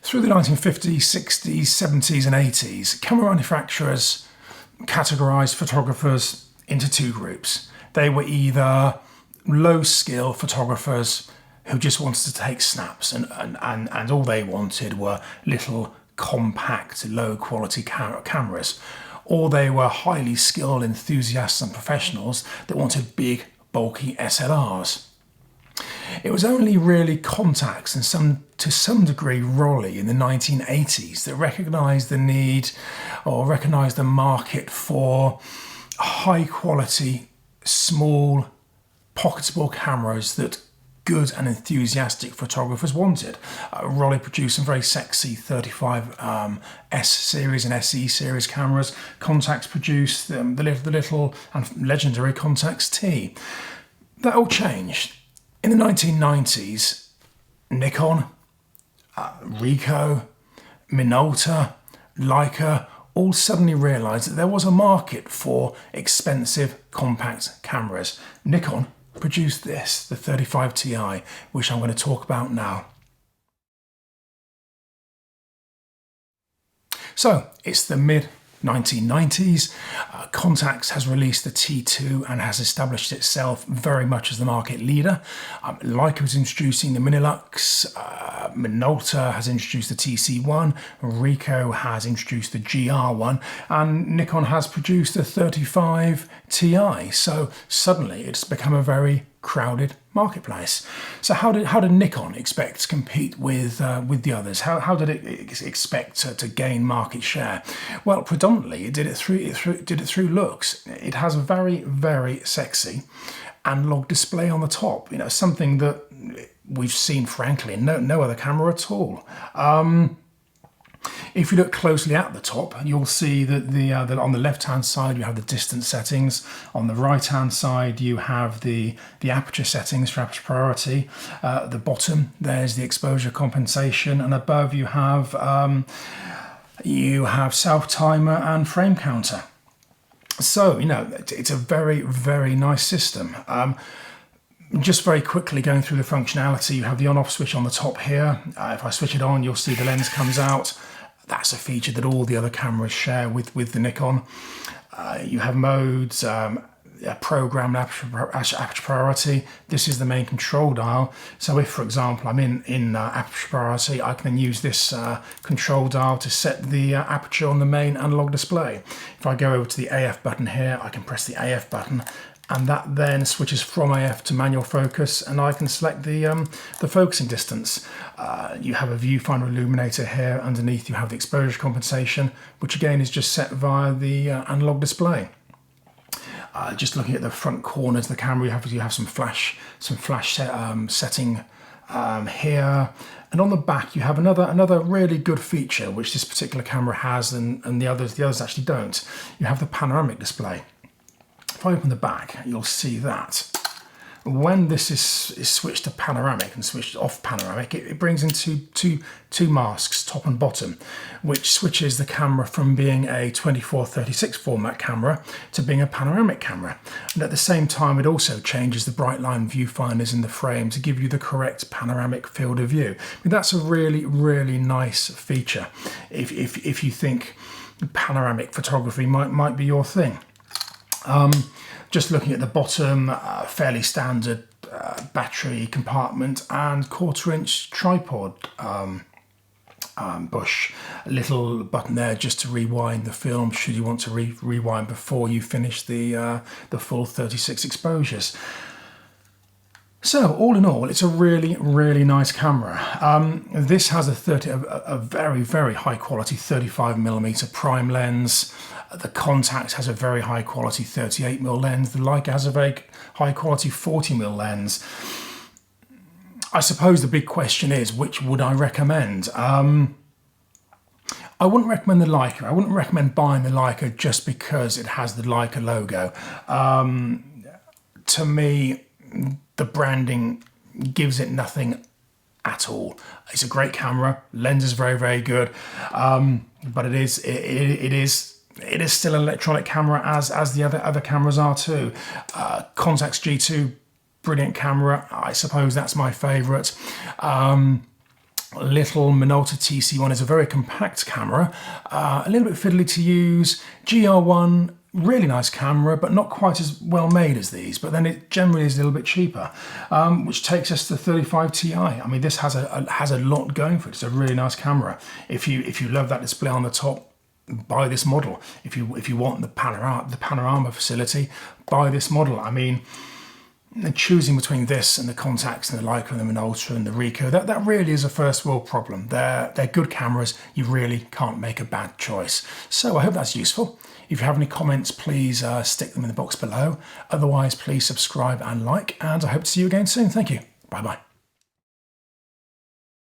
Through the 1950s, 60s, 70s and 80s, camera manufacturers categorised photographers into two groups. They were either low-skill photographers who just wanted to take snaps and all they wanted were little compact, low-quality cameras, or they were highly skilled enthusiasts and professionals that wanted big, bulky SLRs. It was only really Contax and to some degree Rolly in the 1980s that recognised the need or recognised the market for high quality, small, pocketable cameras that good and enthusiastic photographers wanted. Rolly produced some very sexy 35 S series and SE series cameras. Contax produced the little and legendary Contax T. That all changed. In the 1990s, Nikon, Ricoh, Minolta, Leica all suddenly realised that there was a market for expensive compact cameras. Nikon produced this, the 35 Ti, which I'm going to talk about now. So it's the mid-1990s. Contax has released the T2 and has established itself very much as the market leader. Leica was introducing the Minilux, Minolta has introduced the TC1, Ricoh has introduced the GR1, and Nikon has produced the 35 Ti. So suddenly it's become a very crowded marketplace. So how did Nikon expect to compete with the others? How did it expect to gain market share? Well, predominantly it did it through looks. It has a very, very sexy analog display on the top. You know, something that we've seen, frankly, in no other camera at all. If you look closely at the top, you'll see that on the left-hand side you have the distance settings. On the right-hand side you have the aperture settings for aperture priority. At the bottom there's the exposure compensation, and above you have self-timer and frame counter. So, you know, it's a very, very nice system. Just very quickly going through the functionality, you have the on-off switch on the top here. If I switch it on, you'll see the lens comes out. That's a feature that all the other cameras share with the Nikon. You have modes, program aperture priority. This is the main control dial. So if, for example, I'm in aperture priority, I can then use this control dial to set the aperture on the main analog display. If I go over to the AF button here, I can press the AF button, and that then switches from AF to manual focus, and I can select the focusing distance. You have a viewfinder illuminator here. Underneath you have the exposure compensation, which again is just set via the analog display. Just looking at the front corners of the camera, you have some flash setting here, and on the back you have another really good feature which this particular camera has, and the others actually don't. You have the panoramic display. If I open the back, you'll see that when this is switched to panoramic and switched off panoramic, it brings in two masks, top and bottom, which switches the camera from being a 24-36 format camera to being a panoramic camera. And at the same time, it also changes the bright line viewfinders in the frame to give you the correct panoramic field of view. I mean, that's a really, really nice feature if you think panoramic photography might be your thing. Just looking at the bottom, fairly standard battery compartment and 1/4 inch tripod bush. A little button there just to rewind the film should you want to rewind before you finish the full 36 exposures. So all in all, it's a really, really nice camera. This has a very, very high quality 35mm prime lens. The Contax has a very high quality 38mm lens. The Leica has a very high quality 40mm lens. I suppose the big question is, which would I recommend? I wouldn't recommend the Leica. I wouldn't recommend buying the Leica just because it has the Leica logo. To me, the branding gives it nothing at all. It's a great camera. Lens is very, very good, but it is still an electronic camera as the other cameras are too. Contax G2, brilliant camera. I suppose that's my favourite. little Minolta TC1 is a very compact camera, a little bit fiddly to use. GR1, really nice camera, but not quite as well made as these, but then it generally is a little bit cheaper, which takes us to 35 Ti. I mean, this has a lot going for it. It's a really nice camera. If you love that display on the top, buy this model. If you want the panorama facility, buy this model. I mean, choosing between this and the Contax and the Leica and the Minolta and the Ricoh, that really is a first world problem. They're good cameras. You really can't make a bad choice. So I hope that's useful. If you have any comments, please stick them in the box below. Otherwise, please subscribe and like, and I hope to see you again soon. Thank you. Bye-bye.